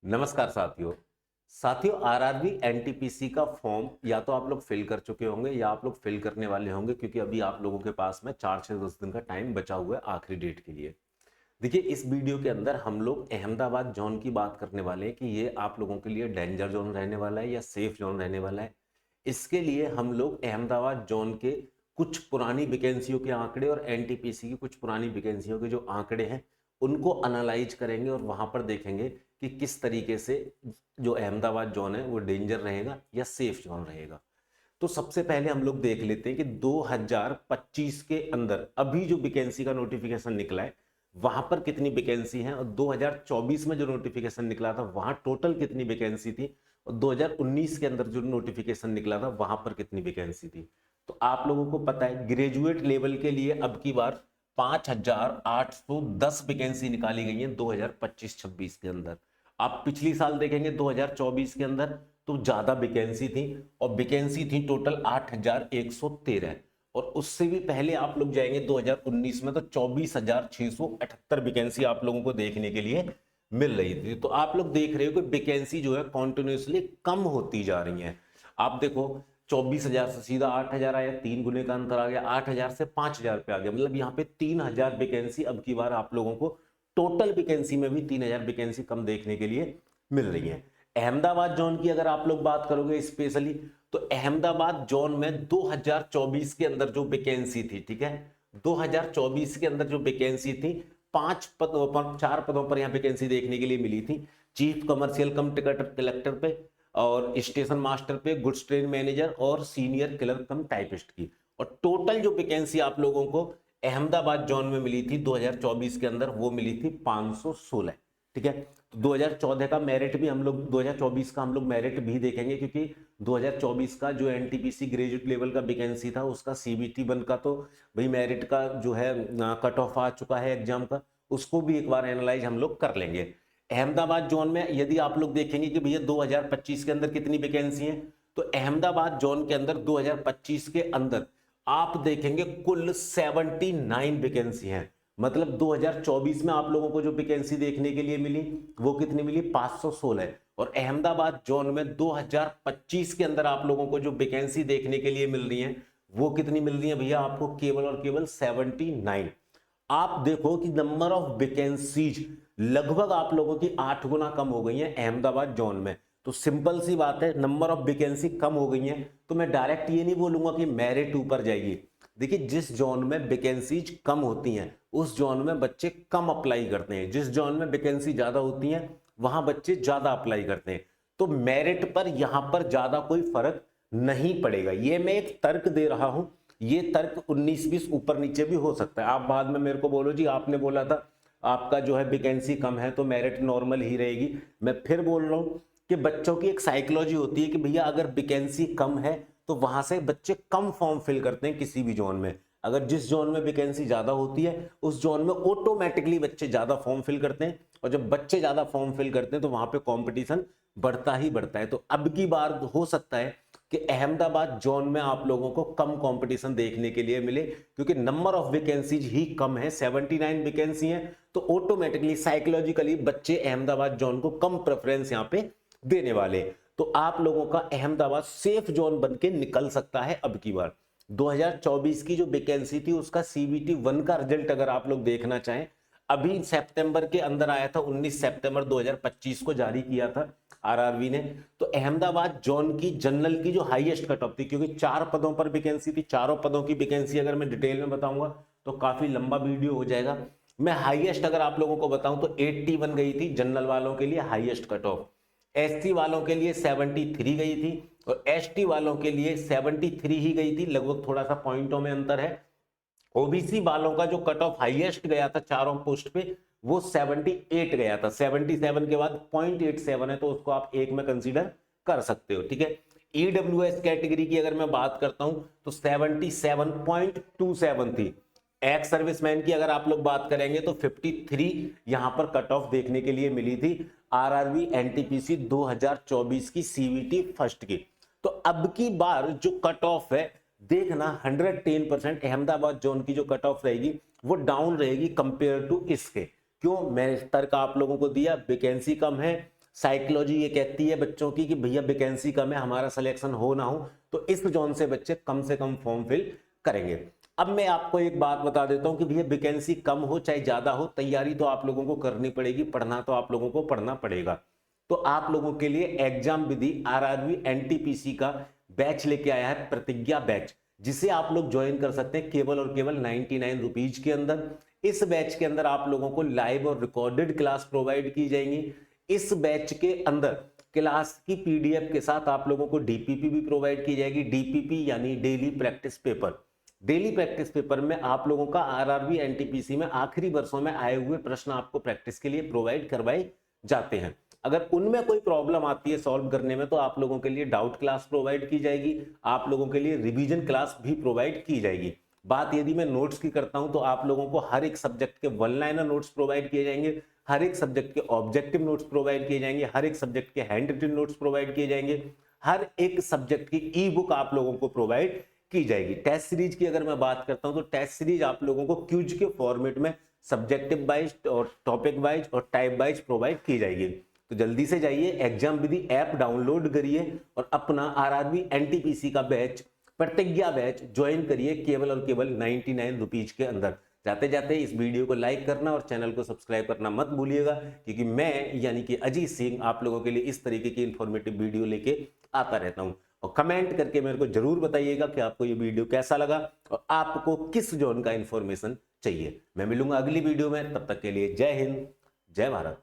नमस्कार साथियों RRB NTPC का फॉर्म या तो आप लोग फिल कर चुके होंगे या आप लोग फिल करने वाले होंगे, क्योंकि अभी आप लोगों के पास में 4 से 10 दिन का टाइम बचा हुआ है आखिरी डेट के लिए। देखिए, इस वीडियो के अंदर हम लोग अहमदाबाद जोन की बात करने वाले हैं कि ये आप लोगों के लिए डेंजर जोन रहने वाला है या सेफ जोन रहने वाला है। इसके लिए हम लोग अहमदाबाद जोन के कुछ पुरानी वैकेंसियों के आंकड़े और एनटीपीसी की कुछ पुरानी वैकेंसियों के जो आंकड़े हैं उनको एनालाइज करेंगे और वहां पर देखेंगे कि किस तरीके से जो अहमदाबाद जोन है वो डेंजर रहेगा या सेफ जोन रहेगा। तो सबसे पहले हम लोग देख लेते हैं कि 2025 के अंदर अभी जो वैकेंसी का नोटिफिकेशन निकला है वहां पर कितनी वैकेंसी है, और 2024 में जो नोटिफिकेशन निकला था वहां टोटल कितनी वैकेंसी थी, और 2019 के अंदर जो नोटिफिकेशन निकला था वहां पर कितनी वैकेंसी थी। तो आप लोगों को पता है ग्रेजुएट लेवल के लिए अब की बार 5810 वैकेंसी निकाली गई है 2025-26 के अंदर। आप पिछली साल देखेंगे 2024 के अंदर तो ज्यादा वैकेंसी थी, और वैकेंसी थी टोटल 8113, और उससे भी पहले आप लोग जाएंगे 2019 में तो 24,678 वैकेंसी आप लोगों को देखने के लिए मिल रही थी। तो आप लोग देख रहे हो कि वैकेंसी जो है कॉन्टिन्यूसली कम होती जा रही है। आप देखो 24,000 से सीधा 8,000 आया, 3 गुने का अंतर आ गया, 8,000 से 5,000 पे आ गया, मतलब यहाँ पे 3,000 वैकेंसी अब की बार आप लोगों को टोटल वैकेंसी में भी 3,000 वैकेंसी कम देखने के लिए मिल रही है। अहमदाबाद जोन की अगर आप लोग बात करोगे स्पेशली, तो अहमदाबाद जोन में 2024 के अंदर जो वैकेंसी थी, ठीक है, 2024 के अंदर जो वैकेंसी थी 5 पदों पर, 4 पदों पर यहां वैकेंसी देखने के लिए मिली थी। चीफ कमर्शियल कम टिकट कलेक्टर पे, और स्टेशन मास्टर पे, गुड्स ट्रेन मैनेजर और सीनियर क्लर्क कम टाइपिस्ट की। और टोटल जो वैकेंसी आप लोगों को अहमदाबाद जोन में मिली थी 2024 के अंदर वो मिली थी 516, ठीक है। तो 2014 का मेरिट भी हम लोग 2024 का हम लोग मेरिट भी देखेंगे, क्योंकि 2024 का जो एनटीपीसी ग्रेजुएट लेवल का वैकेंसी था उसका सीबीटी 1 का तो भाई मेरिट का जो है कट ऑफ आ चुका है एग्जाम का, उसको भी एक बार एनालाइज हम लोग कर लेंगे। अहमदाबाद जोन में यदि आप लोग देखेंगे कि भैया 2025 के अंदर कितनी वैकेंसी है, तो अहमदाबाद जोन के अंदर 2025 के अंदर आप देखेंगे कुल 79 वैकेंसी हैं। मतलब 2024 में आप लोगों को जो वैकेंसी देखने के लिए मिली वो कितनी मिली, 516, और अहमदाबाद जोन में 2025 के अंदर आप लोगों को जो वैकेंसी देखने के लिए मिल रही है वो कितनी मिल रही है भैया आपको, केवल और केवल 79। आप देखो कि नंबर ऑफ वैकेंसीज लगभग आप लोगों की 8 गुना कम हो गई है अहमदाबाद जोन में। तो सिंपल सी बात है, नंबर ऑफ वैकेंसी कम हो गई है तो मैं डायरेक्ट ये नहीं बोलूंगा कि मेरिट ऊपर जाएगी। देखिए, जिस जोन में वैकेंसीज कम होती हैं उस जोन में बच्चे कम अप्लाई करते हैं, जिस जोन में वैकेंसी ज्यादा होती है वहां बच्चे ज्यादा अप्लाई करते हैं। तो मेरिट पर यहां पर ज्यादा कोई फर्क नहीं पड़ेगा। ये मैं एक तर्क दे रहा हूं, ये तर्क 19-20 ऊपर नीचे भी हो सकता है। आप बाद में मेरे को बोलो जी आपने बोला था आपका जो है वैकेंसी कम है तो मेरिट नॉर्मल ही रहेगी। मैं फिर बोल रहा हूं कि बच्चों की एक साइकोलॉजी होती है कि भैया अगर वैकेंसी कम है तो वहां से बच्चे कम फॉर्म फिल करते हैं किसी भी जोन में। अगर जिस जोन में वैकेंसी ज्यादा होती है उस जोन में ऑटोमेटिकली बच्चे ज्यादा फॉर्म फिल करते हैं, और जब बच्चे ज्यादा फॉर्म फिल करते हैं तो वहां पे कंपटीशन बढ़ता ही बढ़ता है। तो अब की बार हो सकता है कि अहमदाबाद जोन में आप लोगों को कम कंपटीशन देखने के लिए मिले, क्योंकि नंबर ऑफ वैकेंसीज ही कम है, 79 वैकेंसी है, तो ऑटोमेटिकली साइकोलॉजिकली बच्चे अहमदाबाद जोन को कम प्रेफरेंस यहां पे देने वाले। तो आप लोगों का अहमदाबाद सेफ जोन बन के निकल सकता है अब की बार। 2024 की जो वैकेंसी थी उसका सीबीटी 1 का रिजल्ट अगर आप लोग देखना चाहें, अभी सितंबर के अंदर आया था, 19 सितंबर 2025 को जारी किया था आरआरबी ने। तो अहमदाबाद जोन की जनरल की जो हाईएस्ट कट ऑफ थी, क्योंकि 4 पदों पर वैकेंसी थी, चारों पदों की वैकेंसी अगर मैं डिटेल में बताऊंगा तो काफी लंबा वीडियो हो जाएगा। मैं हाईएस्ट अगर आप लोगों को बताऊं तो 81 गई थी जनरल वालों के लिए हाईएस्ट कट ऑफ, एससी वालों के लिए 73 गई थी, और एसटी वालों के लिए 73 ही गई थी, लगभग थोड़ा सा पॉइंटों में अंतर है। ओबीसी वालों का जो कट ऑफ हाईएस्ट गया था चारों पोस्ट पे वो 78 गया था, 77 के बाद 0.87 है, तो उसको आप एक में कंसीडर कर सकते हो, ठीक है। ईडब्ल्यूएस कैटेगरी की अगर मैं बात करता हूं तो 77.27 थी। एक्स सर्विसमैन की अगर आप लोग बात करेंगे तो 53 यहां पर कट ऑफ देखने के लिए मिली थी आरआरबी एनटीपीसी 2024 की सीवीटी फर्स्ट की। तो अब की बार जो कट ऑफ है देखना 110% अहमदाबाद जोन की जो कट ऑफ रहेगी वो डाउन रहेगी कंपेयर टू इसके। क्यों, मैंने तर्क आप लोगों को दिया, वैकेंसी कम है, साइकोलॉजी ये कहती है बच्चों की कि भैया वैकेंसी कम है, हमारा सिलेक्शन हो ना हो, तो इस जोन से बच्चे कम से कम फॉर्म फिल करेंगे। अब मैं आपको एक बात बता देता हूं कि भैया वैकेंसी कम हो चाहे ज्यादा हो, तैयारी तो आप लोगों को करनी पड़ेगी, पढ़ना तो आप लोगों को पढ़ना पड़ेगा। तो आप लोगों के लिए एग्जाम विधि आरआरबी एनटीपीसी का बैच लेके आया है, प्रतिज्ञा बैच, जिसे आप लोग ज्वाइन कर सकते हैं केवल और केवल 99 रुपीज के अंदर। इस बैच के अंदर आप लोगों को लाइव और रिकॉर्डेड क्लास प्रोवाइड की जाएंगी। इस बैच के अंदर क्लास की पीडीएफ के साथ आप लोगों को डीपीपी भी प्रोवाइड की जाएगी। डीपीपी यानी daily practice paper. Daily practice paper में आप लोगों का आरआरबी एनटीपीसी में आखिरी वर्षों में आए हुए प्रश्न आपको प्रैक्टिस के लिए प्रोवाइड करवाए जाते हैं। अगर उनमें कोई प्रॉब्लम आती है सॉल्व करने में, तो आप लोगों के लिए डाउट क्लास प्रोवाइड की जाएगी, आप लोगों के लिए रिवीजन क्लास भी प्रोवाइड की जाएगी। बात यदि मैं नोट्स की करता हूं तो आप लोगों को हर एक सब्जेक्ट के वन लाइनर नोट्स प्रोवाइड किए जाएंगे, हर एक सब्जेक्ट के ऑब्जेक्टिव नोट्स प्रोवाइड किए जाएंगे, हर एक सब्जेक्ट के हैंड रिटन नोट्स प्रोवाइड किए जाएंगे, हर एक सब्जेक्ट की ई बुक आप लोगों को प्रोवाइड की जाएगी। टेस्ट सीरीज की अगर मैं बात करता हूं तो टेस्ट सीरीज आप लोगों को क्यूज के फॉर्मेट में सब्जेक्टिव वाइज और टॉपिक वाइज और टाइप वाइज प्रोवाइड की जाएगी। तो जल्दी से जाइए, एग्जाम विधि ऐप डाउनलोड करिए और अपना आरआरबी एनटीपीसी का बैच, प्रतिज्ञा बैच ज्वाइन करिए केवल और केवल 99 रुपीज के अंदर। जाते जाते इस वीडियो को लाइक करना और चैनल को सब्सक्राइब करना मत भूलिएगा, क्योंकि मैं यानी कि अजीत सिंह आप लोगों के लिए इस तरीके की इंफॉर्मेटिव वीडियो लेके आता रहता हूं। और कमेंट करके मेरे को जरूर बताइएगा कि आपको ये वीडियो कैसा लगा और आपको किस जोन का इंफॉर्मेशन चाहिए। मैं मिलूंगा अगली वीडियो में, तब तक के लिए जय हिंद, जय भारत।